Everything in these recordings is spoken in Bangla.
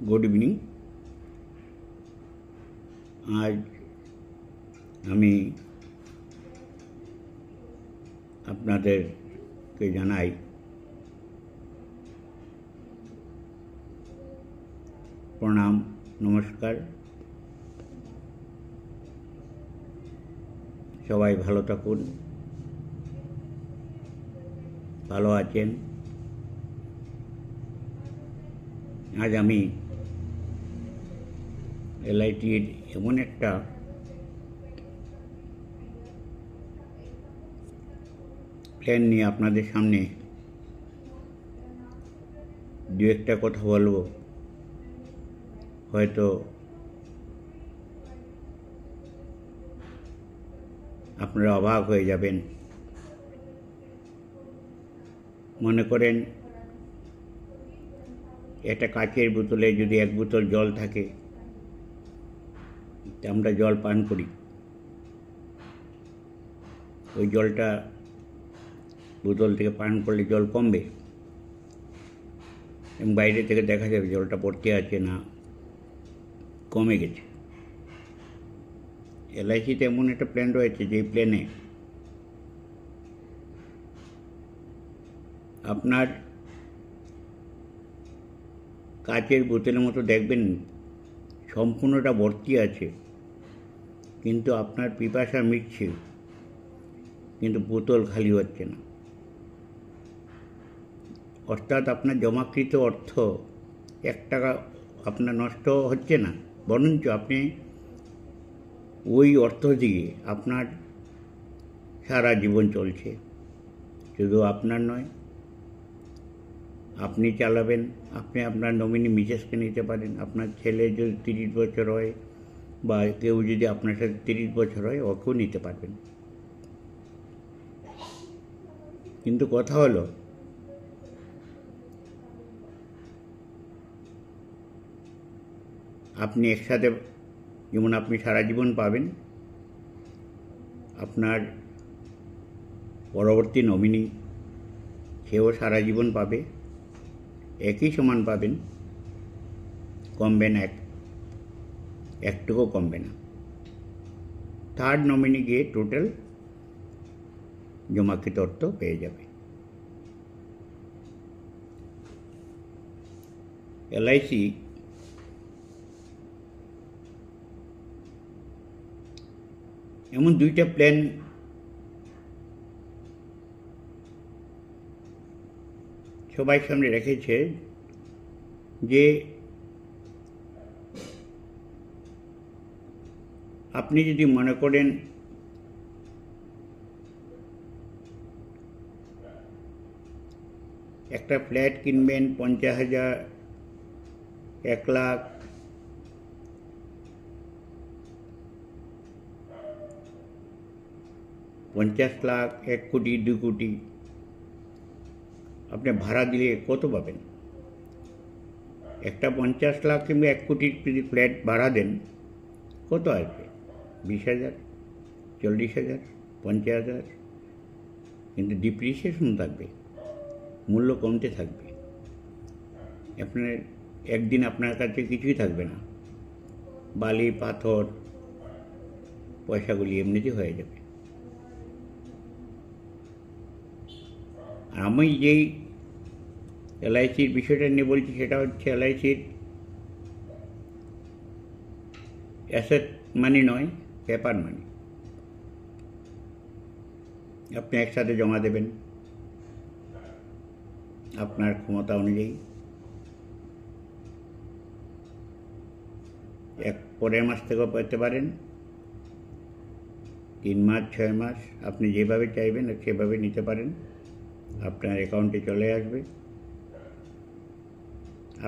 Good evening. আজ আমি আপনাদেরকে জানাই প্রণাম, নমস্কার। সবাই ভালো থাকুন, ভালো আছেন। আজ আমি এলআইটির এমন একটা প্ল্যান নিয়ে আপনাদের সামনে দু একটা কথা বলবো। হয়তো আপনারা অবাক হয়ে যাবেন। মনে করেন একটা কাচের বোতলে যদি এক বোতল জল থাকে, আমরা জল পান করি, ওই জলটা বোতল থেকে পান করলে জল কমবে এবং বাইরে থেকে দেখা যাবে জলটা ভর্তি আছে না কমে গেছে। এলআইসিতে এমন একটা প্ল্যান রয়েছে যে প্ল্যানে আপনার কাচের বোতলের মতো দেখবেন সম্পূর্ণটা ভর্তি আছে, কিন্তু আপনার পিপাসা মিটছে, কিন্তু বোতল খালি হচ্ছে না। অর্থাৎ আপনার জমাকৃত অর্থ 1 টাকা আপনার নষ্ট হচ্ছে না, বরঞ্চ আপনি ওই অর্থ দিয়ে আপনার সারা জীবন চলছে। শুধু আপনার নয়, আপনি চালাবেন, আপনি আপনার নমিনি মিসেসকে নিতে পারেন, আপনার ছেলে যদি 30 বছর হয় বা কেউ যদি আপনার সাথে 30 বছর হয় ওকেও নিতে পারবেন। কিন্তু কথা হলো আপনি একসাথে, যেমন আপনি সারা জীবন পাবেন, আপনার পরবর্তী নমিনি সেও সারা জীবন পাবে, একই সমান পাবেন, কমবে না, একটুকু কমবে না। থার্ড নমিনি গিয়ে টোটাল জমাকৃত অর্থ পেয়ে যাবে। এলআইসি এমন 2টা প্ল্যান সবাই সামনে রেখেছে যে আপনি যদি মনে করেন একটা ফ্ল্যাট কিনবেন 50,000, 1 লাখ, 50 লাখ, 1 কোটি, 2 কোটি, আপনি ভাড়া দিলে কত পাবেন? একটা 50 লাখ কিংবা 1 কোটির যদি ফ্ল্যাট ভাড়া দেন, কত আসবে? 20,000, 40,000, 50,000। কিন্তু ডিপ্রিসিয়েশন থাকবে, মূল্য কমতে থাকবে। আপনার একদিন আপনার কাছে কিছুই থাকবে না, বালি পাথর পয়সাগুলি এমনিতেই হয়ে যাবে। আমি যেই এলআইসির বিষয়টা নিয়ে বলছি সেটা হচ্ছে এলআইসির অ্যাসেট মানি নয়, পেপার মানি। আপনি একসাথে জমা দেবেন আপনার ক্ষমতা অনুযায়ী। পরের মাস থেকেও পেতে পারেন, 3 মাস, 6 মাস, আপনি যেভাবে চাইবেন সেভাবে নিতে পারেন। আপনার অ্যাকাউন্টে চলে আসবে।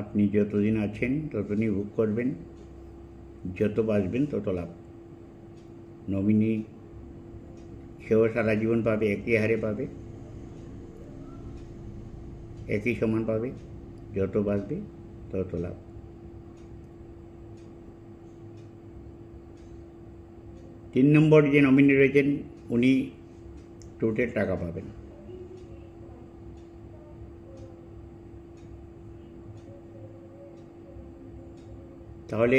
আপনি যতদিন আছেন ততদিনই বুক করবেন, যত বাঁচবেন তত লাভ। নমিনি সেও সারা জীবন পাবে, একই হারে পাবে, একই সমান পাবে, যত বাঁচবে তত লাভ। 3 নম্বর যে নমিনি রয়েছেন উনি টোটাল টাকা পাবেন। তাহলে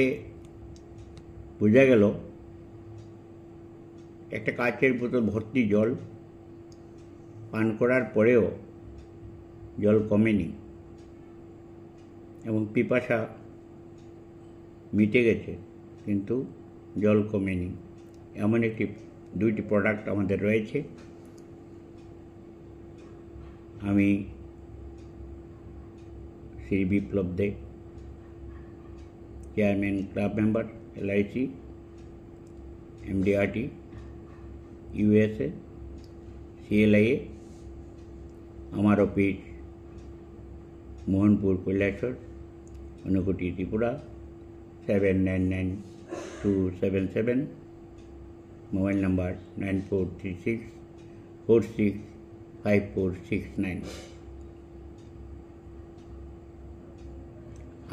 বোঝা গেল একটা কাচের বোতল ভর্তি জল পান করার পরেও জল কমেনি এবং পিপাসা মিটে গেছে, কিন্তু জল কমেনি। এমন দুইটি প্রোডাক্ট আমাদের রয়েছে। আমি Shri Biplab Dey, chairman, club member, LIC, MDRT, USA, CLIA। আমার office Mohanpur, Kailashahar, Unakoti, Tripura 799277। Mobile number 9436465469।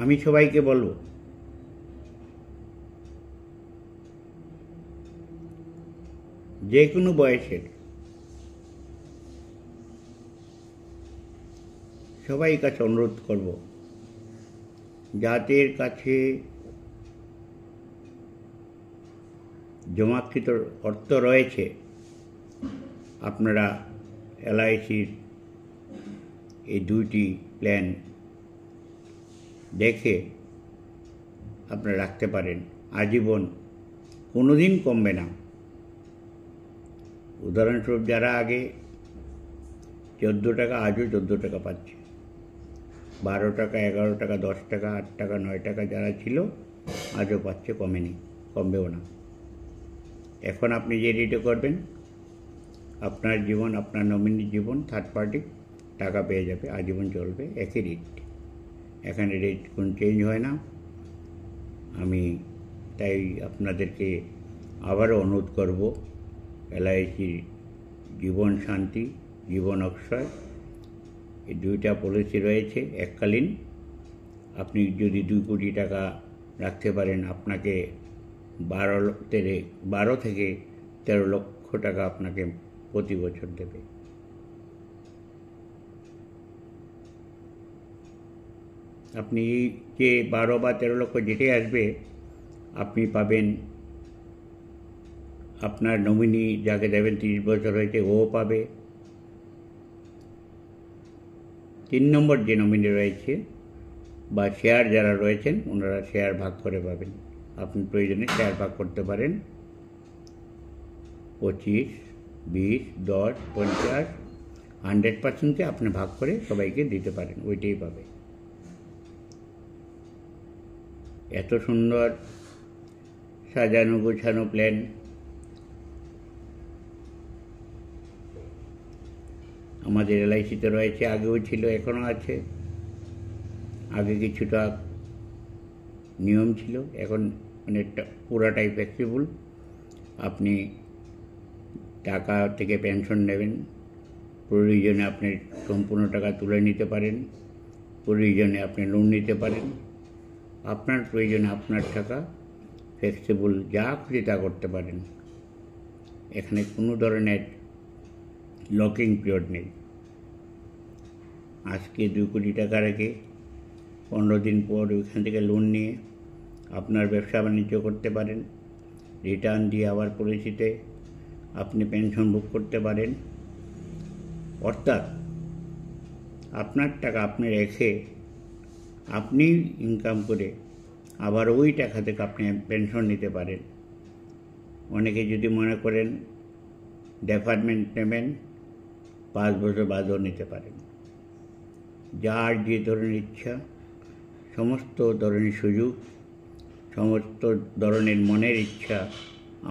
আমি সবাইকে বলবো, যে কোনো বয়সের সবাই কাছে অনুরোধ করব, যাদের কাছে জমাকৃত অর্থ রয়েছে, আপনারা LICর এই দুইটি প্ল্যান দেখে আপনারা রাখতে পারেন। আজীবন কোনোদিন কমবে না। উদাহরণস্বরূপ, যারা আগে 14 টাকা, আজও 14 টাকা পাচ্ছে। 12 টাকা, 11 টাকা, 10 টাকা, 8 টাকা, 9 টাকা যারা ছিল, আজও পাচ্ছে, কমেনি, কমবেও না। এখন আপনি যে রেটে করবেন, আপনার জীবন, আপনার নমিনির জীবন, থার্ড পার্টি টাকা পেয়ে যাবে, আজীবন চলবে একই রেট। এখানে রেট কোন চেঞ্জ হয় না। আমি তাই আপনাদেরকে আবারও অনুরোধ করব, LIC জীবন শান্তি, জীবন অক্ষয়, এই দুইটা পলিসি রয়েছে এককালীন। আপনি যদি 2 কোটি টাকা রাখতে পারেন, আপনাকে 12 থেকে 13 লক্ষ টাকা আপনাকে প্রতি বছর দেবে। আপনি যে 12 বা 13 লক্ষ যেটাই আসবে, আপনি পাবেন, আপনার নমিনি যাকে দেবেন 30 বছর হয়েছে ও পাবে। 3 নম্বর যে নমিনি রয়েছে বা শেয়ার যারা রয়েছেন, ওনারা শেয়ার ভাগ করে পাবেন। আপনি প্রয়োজনে শেয়ার ভাগ করতে পারেন, 25, 20, 10, 50, 100%কে আপনি ভাগ করে সবাইকে দিতে পারেন, ওইটাই পাবে। এত সুন্দর সাজানো গোছানো প্ল্যান আমাদের LICতে রয়েছে, আগেও ছিল, এখনও আছে। আগে কিছুটা নিয়ম ছিল, এখন অনেকটা পুরাটাই ফ্লেক্সিবল। আপনি টাকা থেকে পেনশন নেবেন, প্রয়োজনে আপনি সম্পূর্ণ টাকা তুলে নিতে পারেন, প্রয়োজনে আপনি লোন নিতে পারেন। আপনার প্রয়োজনে আপনার টাকা ফ্লেক্সিবল, যা খুশি তা করতে পারেন। এখানে কোনো ধরনের লকিং পিরিয়ড নেই। আজকে 2 কোটি টাকা রেখে 15 দিন পর ওইখান থেকে লোন নিয়ে আপনার ব্যবসা বাণিজ্য করতে পারেন। রিটার্ন দিয়ে আবার পলিসিতে আপনি পেনশন ভোগ করতে পারেন। অর্থাৎ আপনার টাকা আপনি রেখে আপনি ইনকাম করে আবার ওই টাকা থেকে আপনি পেনশন নিতে পারেন। অনেকে যদি মনে করেন ডেফারমেন্ট নেবেন, 5 বছর বাদও নিতে পারেন। যার যে ধরনের ইচ্ছা, সমস্ত ধরনের সুযোগ, সমস্ত ধরনের মনের ইচ্ছা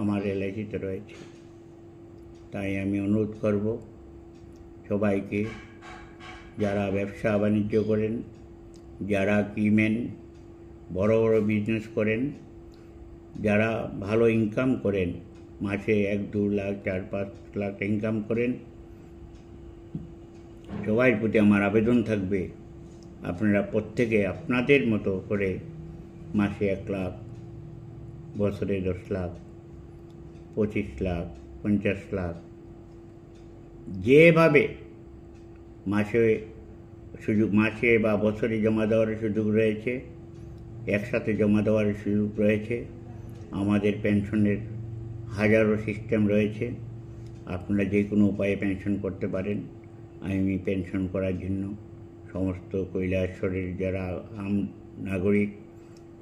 আমার LICতে রয়েছে। তাই আমি অনুরোধ করব সবাইকে, যারা ব্যবসা বাণিজ্য করেন, যারা কিমেন, বড় বড় বিজনেস করেন, যারা ভালো ইনকাম করেন, মাসে 1-2 লাখ, 4-5 লাখ ইনকাম করেন, সবার প্রতি আমার আবেদন থাকবে, আপনারা প্রত্যেকে আপনাদের মতো করে মাসে 1 লাখ, বছরে 10 লাখ, 25 লাখ, 50 লাখ, যেভাবে মাসে বা বছরে জমা দেওয়ার সুযোগ রয়েছে, একসাথে জমা দেওয়ার সুযোগ রয়েছে। আমাদের পেনশনের হাজারো সিস্টেম রয়েছে, আপনারা যে কোনো উপায়ে পেনশন করতে পারেন। আমি পেনশন করার জন্য সমস্ত কৈলাসহরের যারা আম নাগরিক,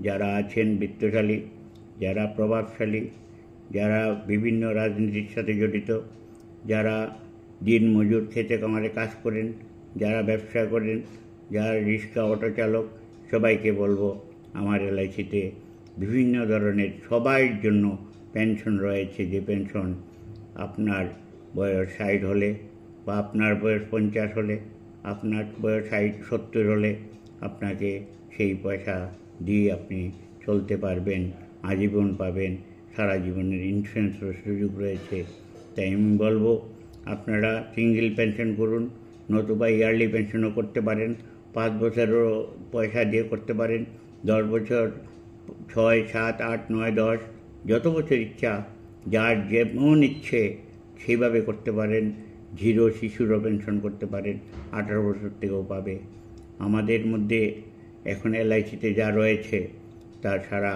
যারা আছেন বিত্তশালী, যারা প্রভাবশালী, যারা বিভিন্ন রাজনীতির সাথে জড়িত, যারা দিন মজুর খেতে কামারে কাজ করেন, যারা ব্যবসা করেন, যারা রিক্সা অটো চালক, সবাইকে বলবো আমার এলআইসিতে বিভিন্ন ধরনের সবার জন্য পেনশন রয়েছে। যে পেনশন আপনার বয়স 60 হলে বা আপনার বয়স 50 হলে, আপনার বয়স 60-70 হলে আপনাকে সেই পয়সা দিয়ে আপনি চলতে পারবেন, আজীবন পাবেন, সারা জীবনের ইন্স্যুরেন্সের সুযোগ রয়েছে। তাই আমি বলবো আপনারা সিঙ্গেল পেনশন করুন, নতুবা ইয়ারলি পেনশনও করতে পারেন, 5 বছরেরও পয়সা দিয়ে করতে পারেন, 10 বছর, 6, 7, 8, 9, 10 যত বছর ইচ্ছা, যার যেমন ইচ্ছে সেইভাবে করতে পারেন। জিরো শিশুরও পেনশন করতে পারেন, 18 বছর থেকেও পাবে। আমাদের মধ্যে এখন এলআইসিতে যা রয়েছে তা ছাড়া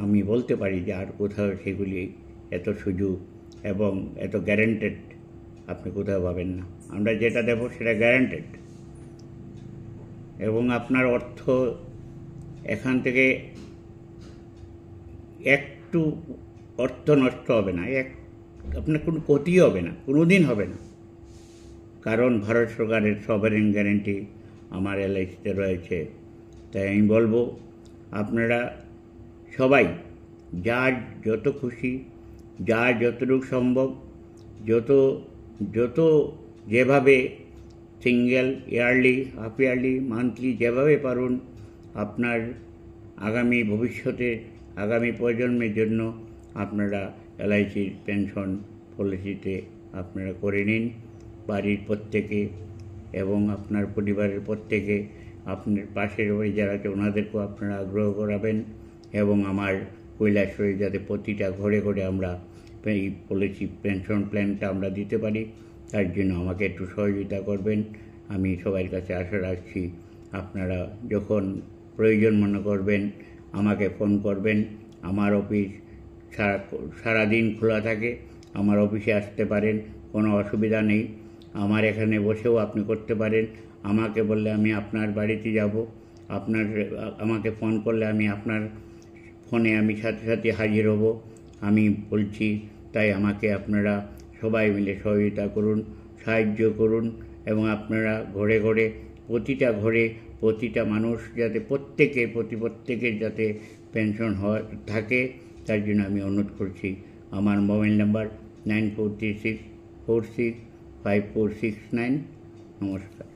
আমি বলতে পারি যে আর কোথাও সেগুলি এত সুযোগ এবং এত গ্যারেন্টেড আপনি কোথাও পাবেন না। আমরা যেটা দেব সেটা গ্যারেন্টেড, এবং আপনার অর্থ এখান থেকে একটু অর্থ নষ্ট হবে না, আপনার কোনো ক্ষতি হবে না, কোনো দিন হবে না, কারণ ভারত সরকারের সভারেন গ্যারেন্টি আমার এলআইসিতে রয়েছে। তাই আমি বলবো আপনারা সবাই যার যত খুশি, যার যতটুকু সম্ভব, যত যেভাবে single, yearly, half yearly, monthly যেভাবে পারুন আপনার আগামী ভবিষ্যতের, আগামী প্রজন্মের জন্য আপনারা এলআইসির পেনশন পলিসিতে আপনারা করে নিন। বাড়ির প্রত্যেকে এবং আপনার পরিবারের প্রত্যেকে, আপনার পাশের বাড়ি যারা আছে ওনাদেরকেও আপনারা আগ্রহ করাবেন, এবং আমার কৈলাসহরে যাতে প্রতিটা ঘরে ঘরে আমরা এই পলিসি পেনশন প্ল্যানটা আমরা দিতে পারি, তার জন্য আমাকে একটু সহযোগিতা করবেন। আমি সবার কাছে আশা রাখছি আপনারা যখন প্রয়োজন মনে করবেন আমাকে ফোন করবেন। আমার অফিস সারাদিন খোলা থাকে, আমার অফিসে আসতে পারেন, কোনো অসুবিধা নেই। আমার এখানে বসেও আপনি করতে পারেন। আমাকে বললে আমি আপনার বাড়িতে যাব, আমাকে ফোন করলে আমি আপনার ফোনে আমি সাথে সাথে হাজির হব, আমি বলছি। তাই আমাকে আপনারা সবাই মিলে সহযোগিতা করুন, সাহায্য করুন, এবং আপনারা ঘরে ঘরে, প্রতিটা ঘরে প্রতিটা মানুষ যাতে প্রত্যেকের যাতে পেনশন থাকে, তার জন্য আমি অনুরোধ করছি। আমার মোবাইল নাম্বার 9436465469। নমস্কার।